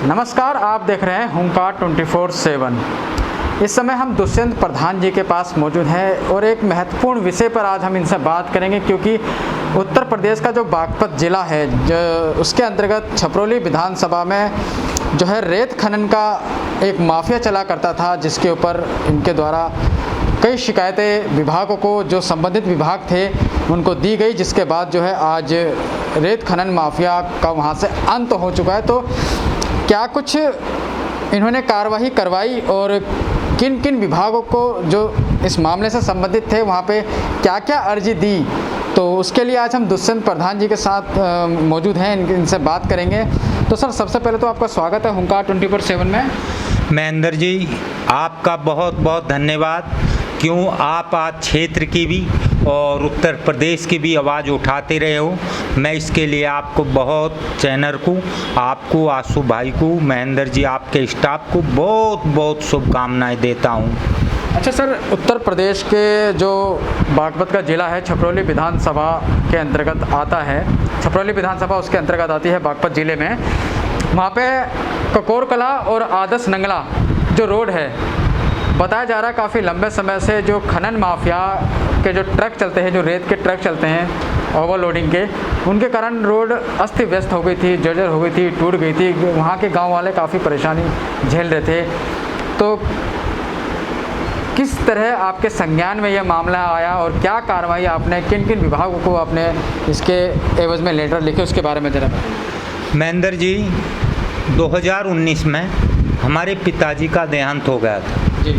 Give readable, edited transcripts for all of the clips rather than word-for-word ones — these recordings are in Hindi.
नमस्कार, आप देख रहे हैं हुंकार 24/7। इस समय हम दुष्यंत प्रधान जी के पास मौजूद हैं और एक महत्वपूर्ण विषय पर आज हम इनसे बात करेंगे, क्योंकि उत्तर प्रदेश का जो बागपत ज़िला है, जो उसके अंतर्गत छपरौली विधानसभा में जो है रेत खनन का एक माफिया चला करता था, जिसके ऊपर इनके द्वारा कई शिकायतें विभागों को, जो संबंधित विभाग थे, उनको दी गई, जिसके बाद जो है आज रेत खनन माफिया का वहाँ से अंत हो चुका है। तो क्या कुछ इन्होंने कार्रवाई करवाई और किन किन विभागों को जो इस मामले से संबंधित थे वहाँ पे क्या क्या अर्जी दी, तो उसके लिए आज हम दुष्यंत प्रधान जी के साथ मौजूद हैं, इनसे बात करेंगे। तो सर, सबसे पहले तो आपका स्वागत है हुंकार 24/7 में। महेंद्र जी, आपका बहुत बहुत धन्यवाद। क्यों आप आज क्षेत्र की भी और उत्तर प्रदेश की भी आवाज़ उठाते रहे हो। मैं इसके लिए आपको बहुत, चैनल को, आपको, आशु भाई को, महेंद्र जी, आपके स्टाफ को बहुत बहुत शुभकामनाएं देता हूं। अच्छा सर, उत्तर प्रदेश के जो बागपत का ज़िला है, छपरौली विधानसभा के अंतर्गत आता है, छपरौली विधानसभा उसके अंतर्गत आती है बागपत ज़िले में। वहाँ पे ककोरकला और आदर्श नंगला जो रोड है, बताया जा रहा है काफ़ी लंबे समय से जो खनन माफिया के जो ट्रक चलते हैं, जो रेत के ट्रक चलते हैं ओवरलोडिंग के, उनके कारण रोड अस्त व्यस्त हो गई थी, जर्जर हो गई थी, टूट गई थी। वहाँ के गांव वाले काफ़ी परेशानी झेल रहे थे। तो किस तरह आपके संज्ञान में यह मामला आया और क्या कार्रवाई आपने, किन किन विभागों को आपने इसके एवज में लेटर लिखे, उसके बारे में जरा बताइए। महेंद्र जी, 2019 में हमारे पिताजी का देहांत हो गया था जी।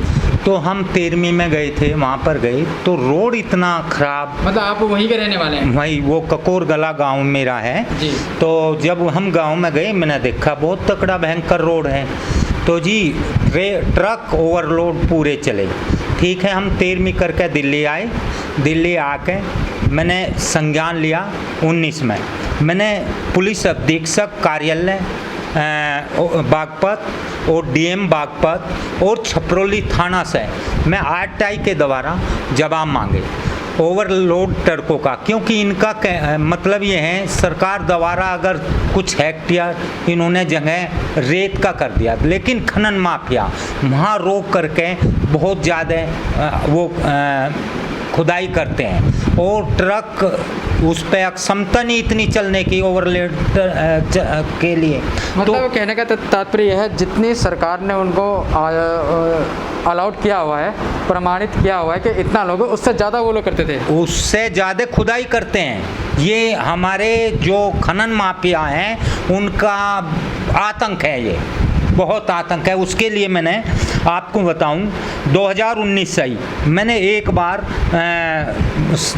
तो हम 13वीं में गए थे, वहाँ पर गए तो रोड इतना ख़राब। मतलब आप वहीं के रहने वाले हैं? वही, वो ककोरगला गांव मेरा है जी। तो जब हम गांव में गए, मैंने देखा बहुत तकड़ा भयंकर रोड है। तो जी, ट्रक ओवरलोड पूरे चले। ठीक है, हम 13वीं करके दिल्ली आए। दिल्ली आके मैंने संज्ञान लिया 19 में। मैंने पुलिस अधीक्षक कार्यालय बागपत और डीएम बागपत और छपरौली थाना से मैं आरटीआई के द्वारा जवाब मांगे ओवरलोड ट्रकों का, क्योंकि इनका मतलब ये है, सरकार द्वारा अगर कुछ हेक्टेयर इन्होंने जगह रेत का कर दिया, लेकिन खनन माफिया वहाँ रोक करके बहुत ज़्यादा वो खुदाई करते हैं और ट्रक उस पर क्षमता नहीं इतनी चलने की ओवरलोड के लिए। मतलब तो कहने का तात्पर्य यह है, जितनी सरकार ने उनको अलाउड किया हुआ है, प्रमाणित किया हुआ है कि इतना लोग, उससे ज़्यादा वो लोग करते थे, उससे ज़्यादा खुदाई करते हैं। ये हमारे जो खनन माफिया हैं उनका आतंक है, ये बहुत आतंक है। उसके लिए मैंने आपको बताऊं, 2019 से ही मैंने एक बार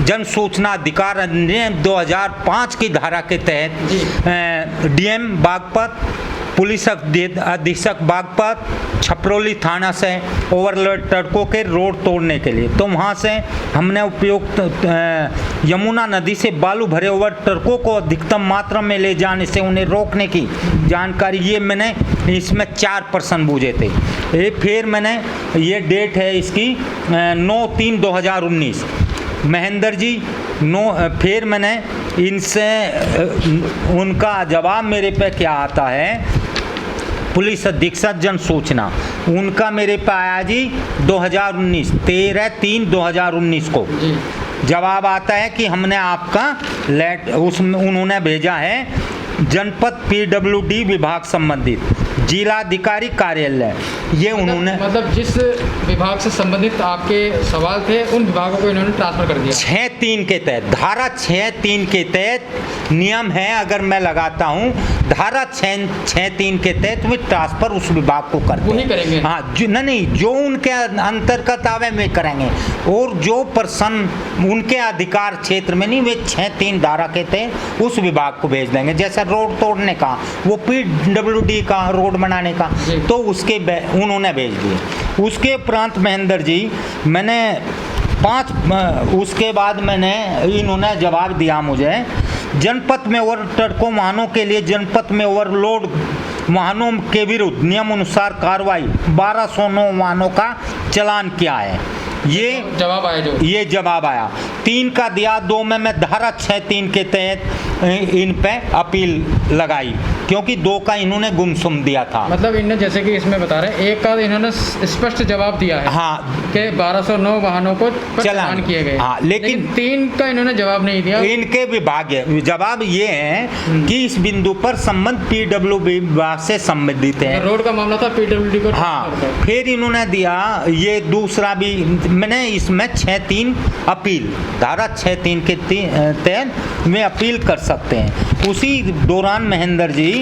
जन सूचना अधिकार अधिनियम 2005 की धारा के तहत डीएम बागपत, पुलिस अधीक्षक बागपत, छपरौली थाना से ओवरलोड ट्रकों के रोड तोड़ने के लिए, तो वहाँ से हमने उपयुक्त यमुना नदी से बालू भरे हुए ट्रकों को अधिकतम मात्रा में ले जाने से उन्हें रोकने की जानकारी, ये मैंने इसमें 4% बूझे थे। फिर मैंने, ये डेट है इसकी 9/3/2019, महेंद्र जी, फिर मैंने इनसे उनका जवाब मेरे पे क्या आता है, पुलिस अधीक्षक जन सूचना, उनका मेरे पे आया जी 2019 13/3/2019 को जवाब आता है कि हमने आपका उसमें उन्होंने भेजा है जनपद पीडब्ल्यूडी विभाग संबंधित जिलाधिकारी कार्यालय। ये उन्होंने, मतलब जिस विभाग से संबंधित आपके सवाल थे, उन विभागों को इन्होंने ट्रांसफर कर दिया 6(3) के तहत, धारा 6(3) के तहत नियम है। अगर मैं लगाता हूँ धारा 6(3) के तहत वे ट्रांसफर उस विभाग को करते हैं। करेंगे? हाँ, नहीं, जो उनके अंतर्गत आवे में करेंगे, और जो पर्सन उनके अधिकार क्षेत्र में नहीं, वे 6(3) धारा के तहत उस विभाग को भेज देंगे। जैसा रोड तोड़ने का, वो पीडब्ल्यूडी का, रोड बनाने का, तो उसके उन्होंने भेज दिए। उसके उपरांत महेंद्र जी, मैंने उसके बाद मैंने, इन्होंने जवाब दिया मुझे, जनपद में ओवर ट्रकों वाहनों के लिए जनपद में ओवरलोड वाहनों के विरुद्ध नियम अनुसार कार्रवाई 1209 वाहनों का चालान किया है। ये जवाब आया, जो ये जवाब आया 3 का दिया। 2 में मैं धारा 6(3) के तहत इन पे अपील लगाई क्योंकि 2 का इन्होंने गुमसुम दिया था। मतलब इन्होंने जैसे कि इसमें बता रहे हैं, एक का इन्होंने स्पष्ट जवाब दिया है हाँ कि 1209 वाहनों को चालान किए गए। हाँ, लेकिन 3 का इन्होंने जवाब नहीं दिया। इनके विभाग है, जवाब ये है कि इस बिंदु पर संबंध पीडब्ल्यूडी विभाग से संबंधित है। रोड का मामला था पीडब्ल्यूडी को। हाँ, फिर इन्होंने दिया ये दूसरा भी, मैंने इसमें 6(3) अपील, धारा 6(3) के तहत में अपील कर सकते हैं। उसी दौरान महेंद्र जी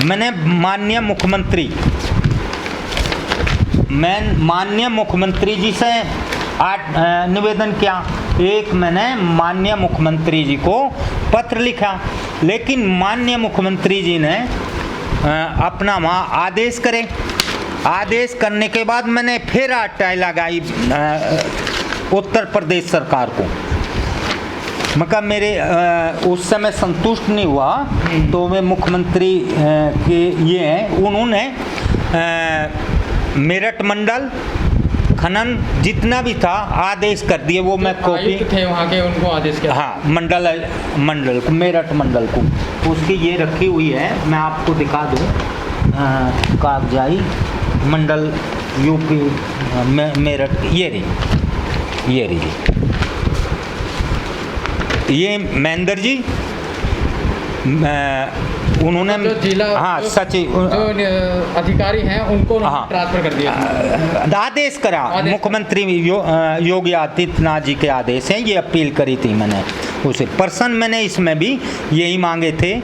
मैंने माननीय मुख्यमंत्री जी से निवेदन किया। एक मैंने माननीय मुख्यमंत्री जी को पत्र लिखा, लेकिन माननीय मुख्यमंत्री जी ने अपना वहाँ आदेश करे। आदेश करने के बाद मैंने फिर अटैच लगाई उत्तर प्रदेश सरकार को। मगर मेरे उस समय संतुष्ट नहीं हुआ, तो वे मुख्यमंत्री के ये हैं, उन्होंने मेरठ मंडल खनन जितना भी था आदेश कर दिए। वो मैं कॉपी थे वहाँ के, उनको आदेश किया। हाँ, मंडल को, मेरठ मंडल को, उसकी ये रखी हुई है, मैं आपको दिखा दूँ। कागजाई मंडल यूपी मेरठ, ये रही ये महेंद्र जी उन्होंने जो जिला हाँ सचिव जो अधिकारी हैं उनको हाँ, ट्रांसफर कर दिया, आदेश करा। मुख्यमंत्री योगी आदित्यनाथ जी के आदेश हैं, ये अपील करी थी मैंने उसे। पर्सन मैंने इसमें भी यही मांगे थे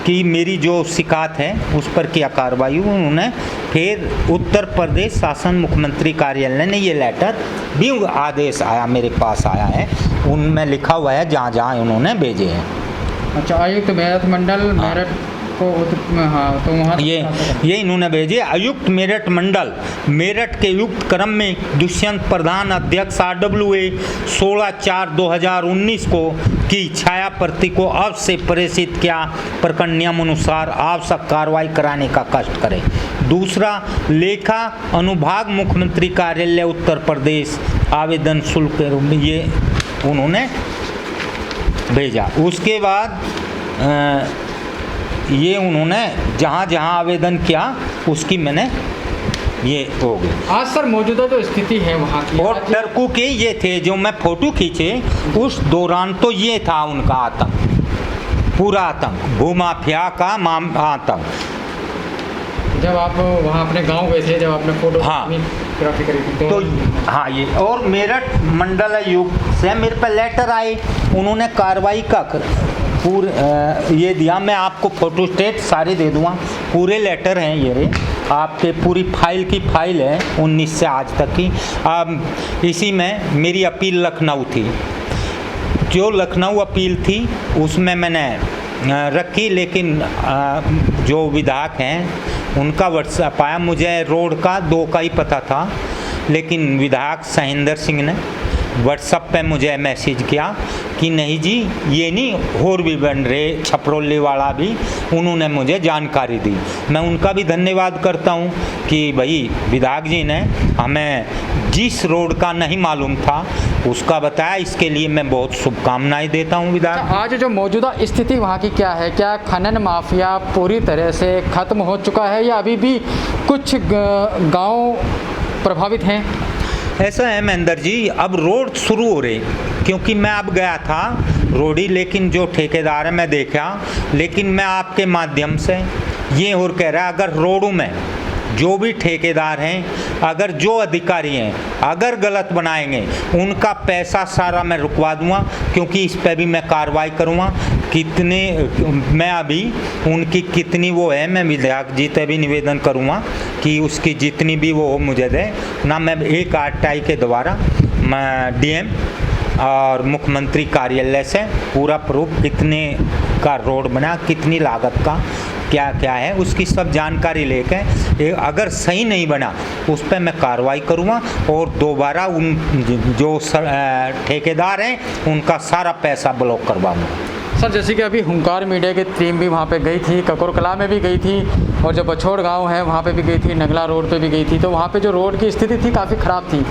कि मेरी जो शिकायत है उस पर क्या कार्रवाई हुई। उन्होंने फिर उत्तर प्रदेश शासन मुख्यमंत्री कार्यालय ने ये लेटर भी, आदेश आया मेरे पास आया है, उनमें लिखा हुआ है जहाँ जहाँ उन्होंने भेजे हैं। अच्छा, आयुक्त मेरठ मंडल मेरठ को, हाँ, तो वहाँ ये इन्होंने भेजे। आयुक्त मेरठ मंडल मेरठ के युक्त क्रम में दुष्यंत प्रधान अध्यक्ष RWA 16/4/2019 को की छाया प्रति को अब से प्रेषित किया प्रकरण नियम अनुसार आवश्यक कार्रवाई कराने का कष्ट करें। दूसरा, लेखा अनुभाग मुख्यमंत्री कार्यालय उत्तर प्रदेश आवेदन शुल्क के रूप में ये उन्होंने भेजा। उसके बाद ये उन्होंने जहाँ जहाँ आवेदन किया उसकी मैंने ये हो गई। आज सर मौजूदा जो स्थिति है वहाँ की, और टर्कू के ये थे जो मैं फोटो खींचे उस दौरान, तो ये था उनका आतंक, पूरा आतंक, भूमाफिया का आतंक। जब आप वहाँ अपने गांव गए थे, जब आपने फोटो हाँ, ग्राफी करी थी तो हाँ ये, और मेरठ मंडल आयुक्त से मेरे पे लेटर आए, उन्होंने कार्रवाई का पूरे ये दिया। मैं आपको फोटो स्टेट सारे दे दूँगा, पूरे लेटर हैं ये रे आपके, पूरी फाइल की फाइल है 19 से आज तक की। अब इसी में मेरी अपील लखनऊ थी, जो लखनऊ अपील थी उसमें मैंने रखी, लेकिन जो विधायक हैं उनका व्हाट्सएप आया। मुझे रोड का 2 का ही पता था, लेकिन विधायक सहेंद्र सिंह ने व्हाट्सएप पे मुझे मैसेज किया कि नहीं जी ये नहीं, और भी बन रहे छपरौली वाला भी, उन्होंने मुझे जानकारी दी। मैं उनका भी धन्यवाद करता हूँ कि भाई विधायक जी ने हमें जिस रोड का नहीं मालूम था उसका बताया, इसके लिए मैं बहुत शुभकामनाएं देता हूँ विधायक। आज जो मौजूदा स्थिति वहाँ की क्या है? क्या खनन माफिया पूरी तरह से खत्म हो चुका है या अभी भी कुछ गांव प्रभावित हैं? ऐसा है महेंद्र जी, अब रोड शुरू हो रहे, क्योंकि मैं अब गया था रोडी, लेकिन जो ठेकेदार है मैं देखा, लेकिन मैं आपके माध्यम से ये और कह रहा, अगर रोडों में जो भी ठेकेदार हैं, अगर जो अधिकारी हैं, अगर गलत बनाएंगे उनका पैसा सारा मैं रुकवा दूंगा, क्योंकि इस पे भी मैं कार्रवाई करूंगा। कितने मैं अभी उनकी कितनी वो है, मैं विधायक जी से भी निवेदन करूंगा कि उसकी जितनी भी वो हो मुझे दे ना। मैं एक RTI के द्वारा मैं DM और मुख्यमंत्री कार्यालय से पूरा प्रूफ कितने का रोड बना, कितनी लागत का क्या क्या है, उसकी सब जानकारी लेके अगर सही नहीं बना उस पर मैं कार्रवाई करूँगा और दोबारा उन जो ठेकेदार हैं उनका सारा पैसा ब्लॉक करवाऊँगा। सर जैसे कि अभी हुंकार मीडिया की टीम भी वहाँ पे गई थी, ककोरकला में भी गई थी, और जो बछोड़ गांव है वहाँ पे भी गई थी, नगला रोड पे भी गई थी, तो वहाँ पे जो रोड की स्थिति थी काफ़ी ख़राब थी।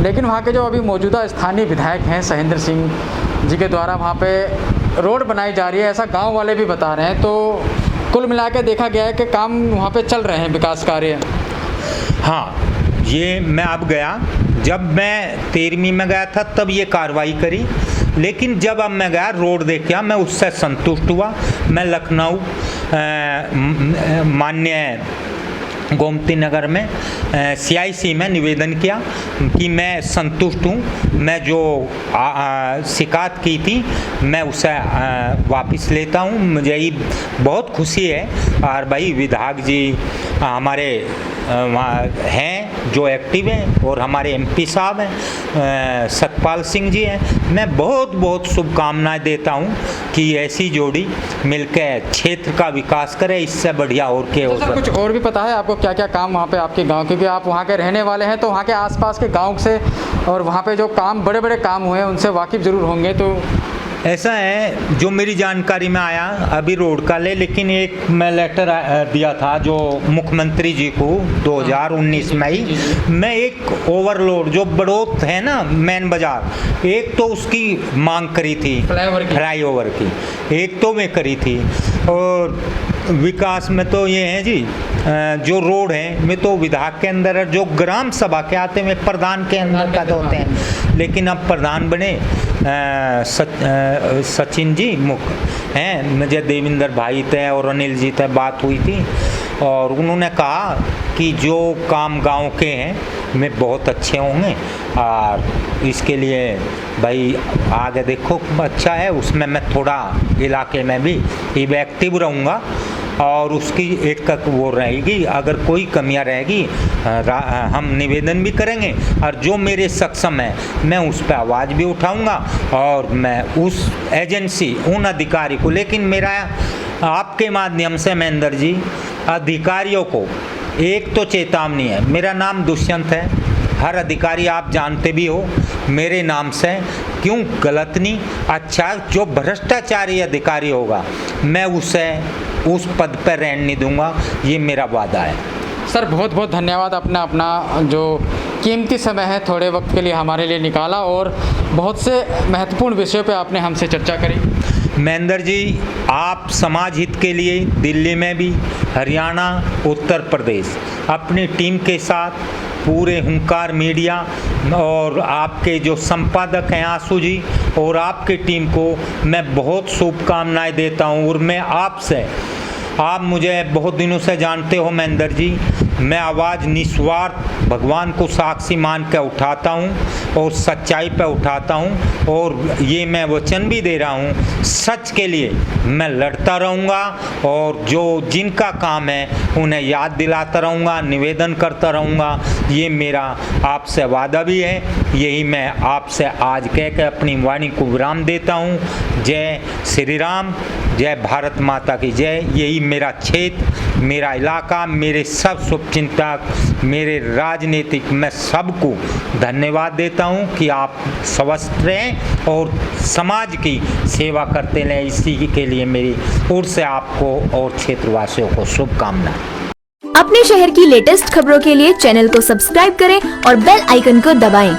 लेकिन वहाँ के जो अभी मौजूदा स्थानीय विधायक हैं सहेंद्र सिंह जी के द्वारा वहाँ पे रोड बनाई जा रही है, ऐसा गाँव वाले भी बता रहे हैं। तो कुल मिला के देखा गया है कि काम वहाँ पे चल रहे हैं विकास कार्य। हाँ, ये मैं अब गया, जब मैं 13वीं में गया था तब ये कार्रवाई करी, लेकिन जब अब मैं गया रोड देख के मैं उससे संतुष्ट हुआ। मैं लखनऊ माननीय गोमती नगर में CIC में निवेदन किया कि मैं संतुष्ट हूँ, मैं जो शिकायत की थी मैं उसे वापस लेता हूँ। मुझे ही बहुत खुशी है। और भाई विधायक जी हमारे वहाँ हैं जो एक्टिव हैं, और हमारे MP साहब हैं सतपाल सिंह जी हैं। मैं बहुत बहुत शुभकामनाएं देता हूँ कि ऐसी जोड़ी मिलकर क्षेत्र का विकास करे, इससे बढ़िया और क्या हो सकता है। कुछ और भी पता है आपको क्या क्या काम वहाँ पे आपके गांव, क्योंकि आप वहाँ के रहने वाले हैं तो वहाँ के आसपास के गांव से और वहाँ पे जो काम बड़े बड़े काम हुए हैं उनसे वाकिफ़ ज़रूर होंगे। तो ऐसा है जो मेरी जानकारी में आया अभी रोड का लेकिन एक मैं लेटर दिया था जो मुख्यमंत्री जी को 2019 में ही, मैं एक ओवरलोड जो बड़ौत है ना मेन बाजार, एक तो उसकी मांग करी थी फ्लाईओवर की, एक तो मैं करी थी। और विकास में तो ये है जी जो रोड है मैं तो विधायक के अंदर है, जो ग्राम सभा के आते हैं प्रधान के अंदर का होते हैं, लेकिन अब प्रधान बने सचिन जी मुख्य हैं, मुझे देवेंद्र भाई थे और अनिल जी थे, बात हुई थी और उन्होंने कहा कि जो काम गांव के हैं में बहुत अच्छे होंगे और इसके लिए भाई आगे देखो अच्छा है, उसमें मैं थोड़ा इलाके में भी एक्टिव रहूँगा और उसकी एक वो रहेगी, अगर कोई कमियां रहेगी हम निवेदन भी करेंगे और जो मेरे सक्षम है मैं उस पर आवाज़ भी उठाऊंगा और मैं उस एजेंसी उन अधिकारी को, लेकिन मेरा आपके माध्यम से महेंद्र जी अधिकारियों को एक तो चेतावनी है, मेरा नाम दुष्यंत है, हर अधिकारी आप जानते भी हो मेरे नाम से, क्यों गलत नहीं, अच्छा जो भ्रष्टाचारी अधिकारी होगा मैं उसे उस पद पर रहने नहीं दूंगा, ये मेरा वादा है। सर बहुत बहुत धन्यवाद, अपना जो कीमती समय है थोड़े वक्त के लिए हमारे लिए निकाला और बहुत से महत्वपूर्ण विषयों पे आपने हमसे चर्चा करी। महेंद्र जी आप समाज हित के लिए दिल्ली में भी, हरियाणा, उत्तर प्रदेश अपनी टीम के साथ पूरे हुंकार मीडिया और आपके जो संपादक हैं आशु जी और आपकी टीम को मैं बहुत शुभकामनाएं देता हूं। और मैं आपसे, आप मुझे बहुत दिनों से जानते हो महेंद्र जी, मैं आवाज़ निस्वार्थ भगवान को साक्षी मान कर उठाता हूँ और सच्चाई पे उठाता हूँ और ये मैं वचन भी दे रहा हूँ सच के लिए मैं लड़ता रहूँगा और जो जिनका काम है उन्हें याद दिलाता रहूँगा, निवेदन करता रहूँगा, ये मेरा आपसे वादा भी है। यही मैं आपसे आज कह के अपनी वाणी को विराम देता हूँ। जय श्री राम, जय भारत माता की जय। यही मेरा क्षेत्र, मेरा इलाका, मेरे सब शुभचिंतक, मेरे राजनीतिक, मैं सबको धन्यवाद देता हूं कि आप स्वस्थ रहें और समाज की सेवा करते रहें। इसी के लिए मेरी ओर से आपको और क्षेत्रवासियों को शुभकामनाएं। अपने शहर की लेटेस्ट खबरों के लिए चैनल को सब्सक्राइब करें और बेल आइकन को दबाएं।